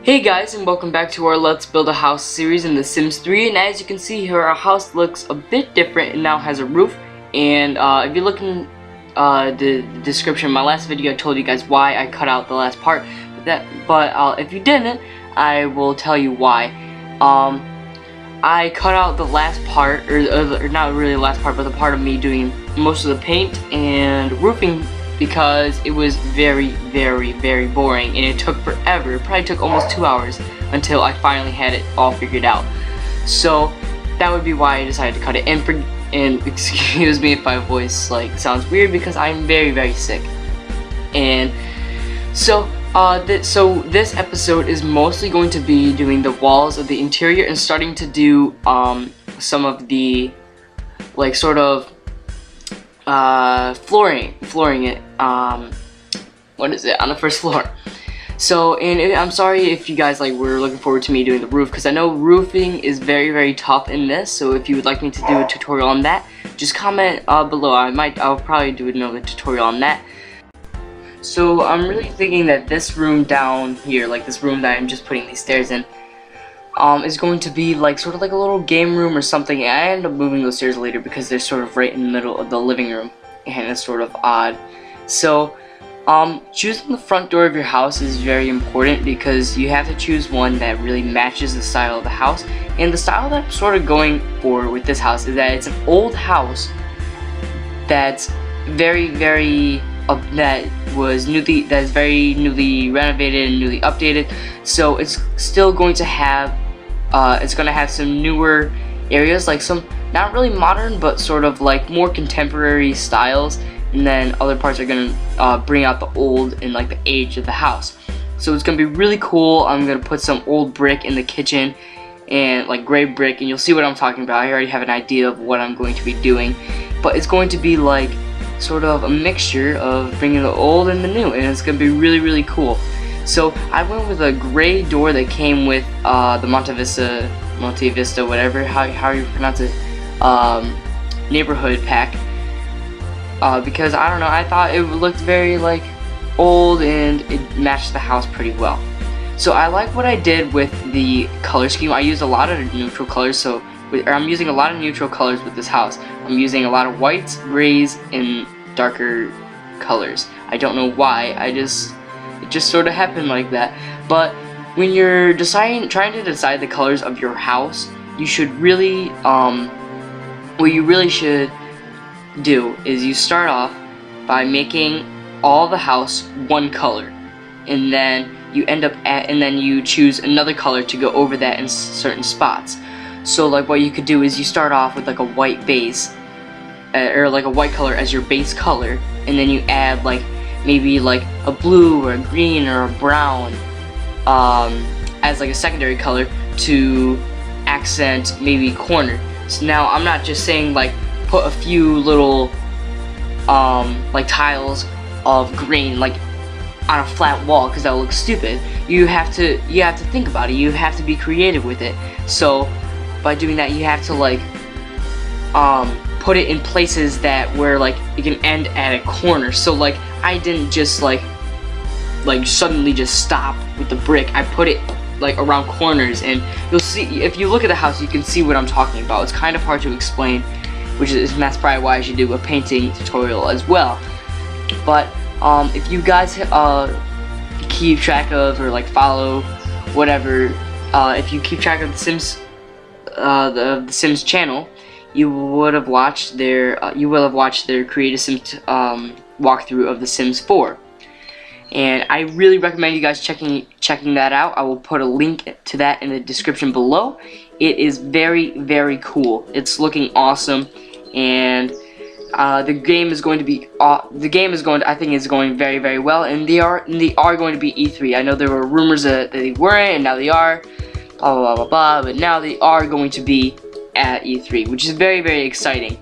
Hey guys, and welcome back to our Let's Build a House series in The Sims 3. And as you can see here, our house looks a bit different. It now has a roof. And if you look in the description of my last video, I told you guys why I cut out the last part. But if you didn't, I will tell you why. I cut out the last part, or not really the last part, but the part of me doing most of the paint and roofing, because it was very boring and it took forever. It probably took almost 2 hours until I finally had it all figured out. So that would be why I decided to cut it. And excuse me if my voice sounds weird, because I'm very sick. And so this episode is mostly going to be doing the walls of the interior and starting to do some of the flooring it, what is it, on the first floor. So, and I'm sorry if you guys were looking forward to me doing the roof, because I know roofing is very tough in this. So if you would like me to do a tutorial on that, just comment below. I'll probably do another tutorial on that. So I'm really thinking that this room down here, this room that I'm just putting these stairs in, is going to be sort of like a little game room or something. I end up moving those stairs later because they're sort of right in the middle of the living room, and it's sort of odd. So choosing the front door of your house is very important, because you have to choose one that really matches the style of the house. And the style that I'm sort of going for with this house is that it's an old house that's that is very newly renovated and newly updated. So it's still going to have some newer areas, some not really modern, but sort of more contemporary styles, and then other parts are gonna bring out the old and the age of the house. So it's gonna be really cool. I'm gonna put some old brick in the kitchen, and gray brick, and you'll see what I'm talking about. I already have an idea of what I'm going to be doing, but it's going to be sort of a mixture of bringing the old and the new, and it's gonna be really cool. So I went with a gray door that came with the Monte Vista, whatever, how you pronounce it, neighborhood pack, because I don't know, I thought it looked very old and it matched the house pretty well. So I like what I did with the color scheme. I used a lot of neutral colors, I'm using a lot of neutral colors with this house. I'm using a lot of whites, grays, and darker colors. I don't know why, it just sort of happened like that. But when you're trying to decide the colors of your house, you should really, what you really should do is you start off by making all the house one color, and then you choose another color to go over that in certain spots. So what you could do is you start off with a white base, or a white color as your base color, and then you add maybe a blue or a green or a brown as a secondary color to accent maybe corner. So now I'm not just saying put a few little tiles of green on a flat wall, because that looks stupid. You have to think about it. You have to be creative with it. So by doing that, you have to put it in places where it can end at a corner. So I didn't just suddenly just stop with the brick. I put it around corners, and you'll see, if you look at the house, you can see what I'm talking about. It's kind of hard to explain, that's probably why I should do a painting tutorial as well. But if you guys keep track of, or follow whatever, if you keep track of the Sims, the Sims channel, you will have watched their Create a Sims walkthrough of The Sims 4, and I really recommend you guys checking that out. I will put a link to that in the description below. It is very cool. It's looking awesome, and the game is going to be I think is going very well, and they are going to be E3. I know there were rumors that they weren't, and now they are, blah, but now they are going to be at E3, which is very exciting.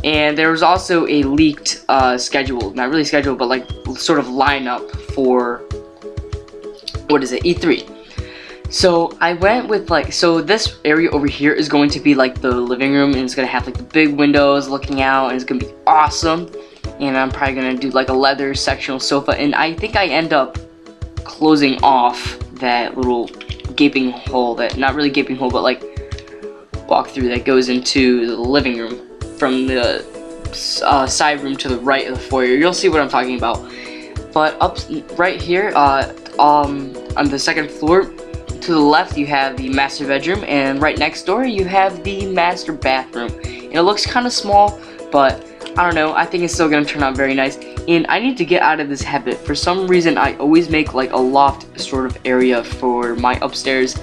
And there was also a leaked schedule, not really schedule, but sort of lineup for, what is it, E3. So I went with so this area over here is going to be the living room, and it's gonna have the big windows looking out, and it's gonna be awesome. And I'm probably gonna do a leather sectional sofa, and I think I end up closing off that little gaping hole, that, not really gaping hole, but like walk through that goes into the living room from the side room to the right of the foyer. You'll see what I'm talking about. But up right here, on the second floor, to the left you have the master bedroom, and right next door you have the master bathroom. And it looks kind of small, but I don't know, I think it's still gonna turn out very nice. And I need to get out of this habit. For some reason, I always make like a loft sort of area for my upstairs,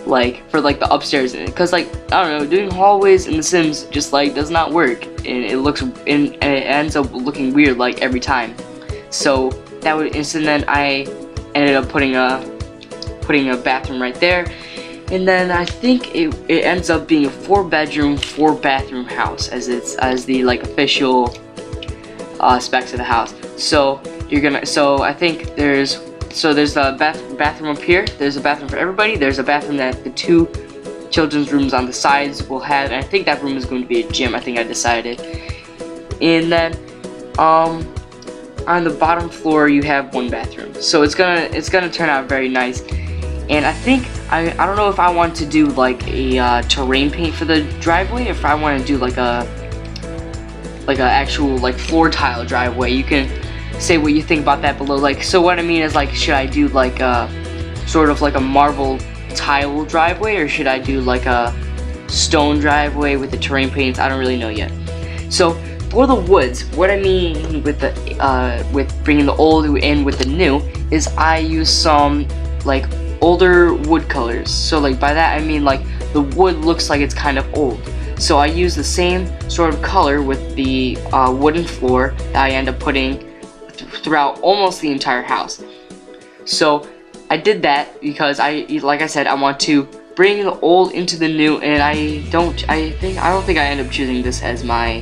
like for like the upstairs, because like I don't know, doing hallways in The Sims just like does not work, and it looks and it ends up looking weird like every time. So that would, and then I ended up putting a bathroom right there, and then I think it ends up being a 4-bedroom, 4-bathroom house as the like official specs of the house. So I think there's the bathroom up here. There's a bathroom for everybody. There's a bathroom that the 2 children's rooms on the sides will have, and I think that room is going to be a gym. I think I decided. And then on the bottom floor you have 1 bathroom. So it's gonna turn out very nice. And I think I don't know if I want to do like a terrain paint for the driveway, if I want to do like a actual like floor tile driveway. You can say what you think about that below. Like, so what I mean is, like, should I do like a sort of like a marble tile driveway, or should I do like a stone driveway with the terrain paints? I don't really know yet. So for the woods, what I mean with the with bringing the old in with the new is I use some like older wood colors. So like by that I mean like the wood looks like it's kind of old. So I use the same sort of color with the wooden floor that I end up putting throughout almost the entire house. So I did that because like I said, I want to bring the old into the new, and I don't think I end up choosing this as my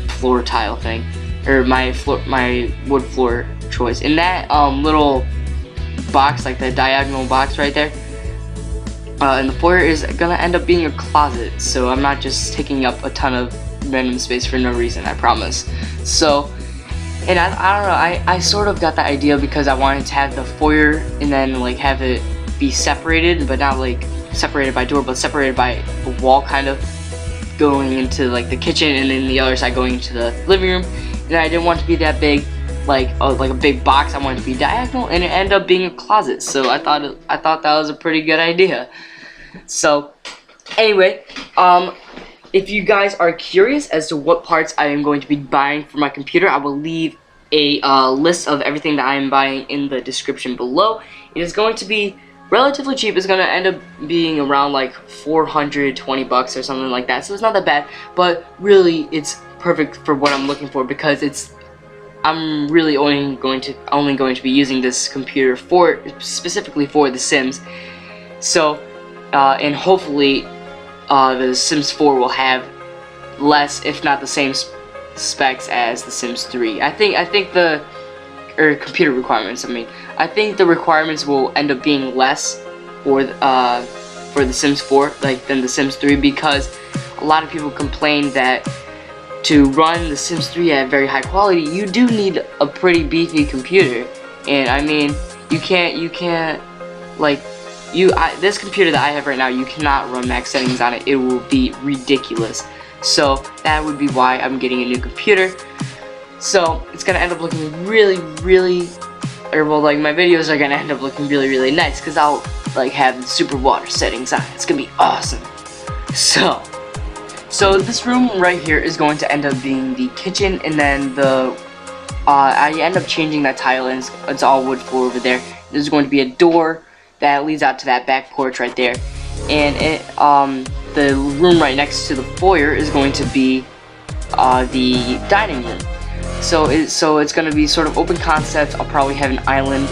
floor tile thing, or my wood floor choice. In that little box, like the diagonal box right there, and the foyer is gonna end up being a closet, so I'm not just taking up a ton of random space for no reason, I promise. So, and I don't know, I sort of got that idea because I wanted to have the foyer and then like have it be separated, but not like separated by door, but separated by a wall kind of going into like the kitchen, and then the other side going into the living room. And I didn't want it to be that big, like a big box. I wanted it to be diagonal, and it ended up being a closet. So I thought that was a pretty good idea. So anyway, if you guys are curious as to what parts I am going to be buying for my computer, I will leave a list of everything that I am buying in the description below. It is going to be relatively cheap. It's going to end up being around like 420 bucks or something like that. So it's not that bad, but really it's perfect for what I'm looking for, because I'm really only going to be using this computer specifically for The Sims. So and hopefully The Sims 4 will have less, if not the same specs as The Sims 3. I think the computer requirements. I think the requirements will end up being less for The Sims 4 than The Sims 3, because a lot of people complain that to run The Sims 3 at very high quality, you do need a pretty beefy computer. And I mean, you can't like this computer that I have right now, you cannot run max settings on it. It will be ridiculous. So that would be why I'm getting a new computer. So it's gonna end up looking really, well, like my videos are gonna end up looking really nice, because I'll like have the super water settings on it. It's gonna be awesome. So this room right here is going to end up being the kitchen, and then I end up changing that tile, and it's all wood floor over there. There's going to be a door that leads out to that back porch right there, and the room right next to the foyer is going to be the dining room. So it's going to be sort of open concept. I'll probably have an island,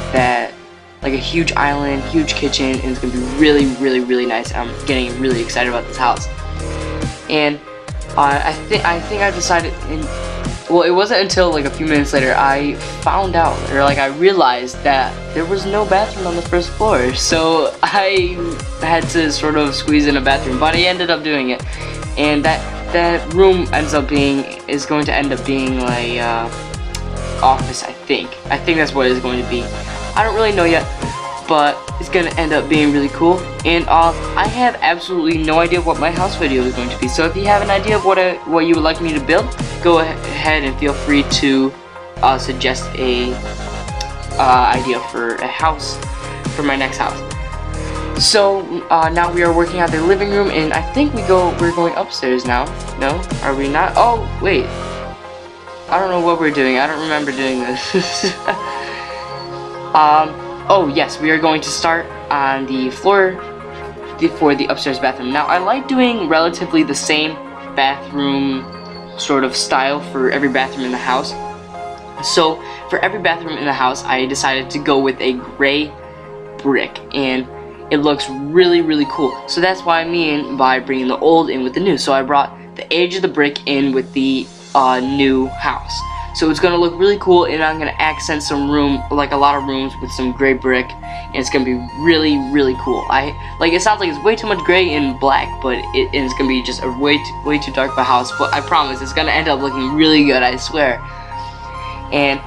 like a huge island, huge kitchen, and it's going to be really nice. I'm getting really excited about this house. And I think I decided, well, it wasn't until like a few minutes later I found out, or like I realized that there was no bathroom on the first floor. So I had to sort of squeeze in a bathroom, but I ended up doing it. And that room is going to end up being like office, I think that's what it's going to be. I don't really know yet, but it's gonna end up being really cool. And I have absolutely no idea what my house video is going to be, so if you have an idea of what you would like me to build, go ahead and feel free to suggest a idea for a house for my next house. So now we are working on the living room, and I think we're going upstairs now. No, are we not? Oh wait, I don't know what we're doing. I don't remember doing this. Oh yes, we are going to start on the floor for the upstairs bathroom. Now I like doing relatively the same bathroom sort of style for every bathroom in the house. So for every bathroom in the house, I decided to go with a gray brick, and it looks really cool. So that's why I mean by bringing the old in with the new. So I brought the age of the brick in with the new house. So it's gonna look really cool, and I'm gonna accent some room, like a lot of rooms, with some gray brick, and it's gonna be really cool. It sounds like it's way too much gray and black, but it's gonna be just a way too dark of a house. But I promise it's gonna end up looking really good, I swear. And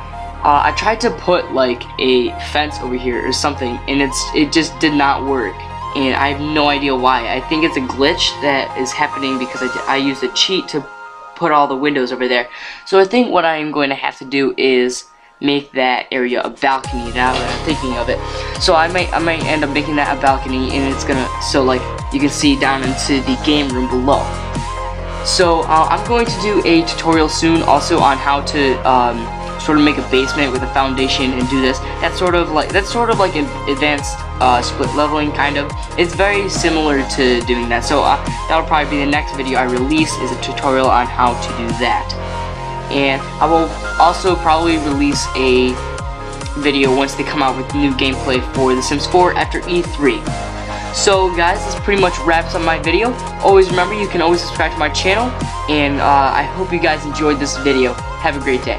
I tried to put like a fence over here or something, and it just did not work, and I have no idea why. I think it's a glitch that is happening because I used a cheat to put all the windows over there. So I think what I am going to have to do is make that area a balcony now that I'm thinking of it. So I might end up making that a balcony, and it's gonna, so like you can see down into the game room below. So I'm going to do a tutorial soon also on how to sort of make a basement with a foundation and do this. That's sort of like an advanced split leveling kind of. It's very similar to doing that. So that'll probably be the next video I release, is a tutorial on how to do that. And I will also probably release a video once they come out with new gameplay for The Sims 4 after E3. So guys, this pretty much wraps up my video. Always remember, you can always subscribe to my channel, and I hope you guys enjoyed this video. Have a great day.